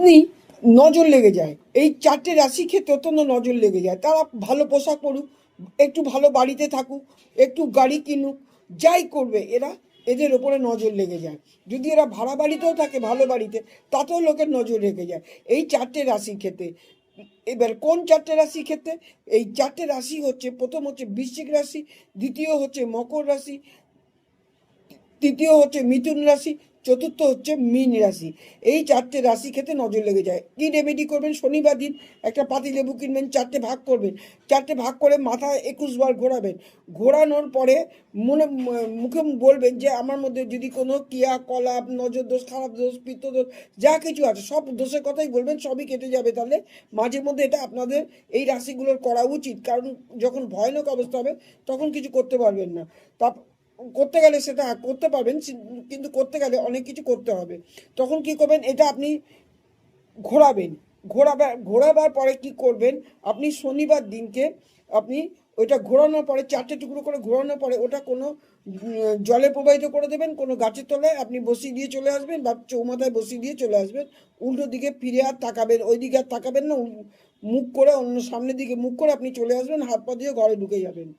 আপনি নজর লেগে যায়, এই 4টে রাশি ক্ষেত্রে অত্যন্ত নজর লেগে যায়। তারা ভালো পোশাক পরুক, একটু ভালো বাড়িতে থাকুক, একটু গাড়ি কিনুক, যাই করবে এদের ওপরে নজর লেগে যায়। যদি এরা ভাড়া বাড়িতেও থাকে, ভালো বাড়িতে, তাতেও লোকের নজর লেগে যায় এই 4টে রাশির ক্ষেত্রে। এবার কোন 4টে রাশির ক্ষেত্রে? এই 4টে রাশি হচ্ছে, প্রথম হচ্ছে বৃশ্চিক রাশি, দ্বিতীয় হচ্ছে মকর রাশি, তৃতীয় হচ্ছে মিথুন রাশি, চতুর্থ হচ্ছে মীন রাশি। এই 4টে রাশি ক্ষেত্রে নজর লেগে যায়। কি রেমেডি করবেন? শনিবার দিন একটা পাতিলেবু কিনবেন, 4টে ভাগ করবেন, 4টে ভাগ করে মাথায় 21 বার ঘোরাবেন। ঘোরানোর পরে মুখে বলবেন যে আমার মধ্যে যদি কোনো ক্রিয়া কলাপ, নজর দোষ, খারাপ দোষ, পিত্তদোষ, যা কিছু আছে সব দোষের কথাই বলবেন, সবই কেটে যাবে। তাহলে মাঝে মধ্যে এটা আপনাদের এই রাশিগুলোর করা উচিত, কারণ যখন ভয়ানক অবস্থা হবে তখন কিছু করতে পারবেন না। তা করতে গেলে সেটা করতে পারবেন, কিন্তু করতে গেলে অনেক কিছু করতে হবে। তখন কি করবেন? এটা আপনি ঘোরাবেন। ঘোরাবার পরে কি করবেন? আপনি শনিবার দিনকে আপনি ওইটা ঘোরানোর পরে 4টে টুকরো করে ঘোরানোর পরে ওটা কোনো জলে প্রবাহিত করে দেবেন, কোনো গাছের তলায় আপনি বসিয়ে দিয়ে চলে আসবেন, বা চৌমাথায় বসিয়ে দিয়ে চলে আসবেন। উল্টো দিকে ফিরে আর তাকাবেন, ওই দিকে আর তাকাবেন না, মুখ করে অন্য সামনের দিকে মুখ করে আপনি চলে আসবেন, হাত পা দিয়ে ঘরে ঢুকে যাবেন।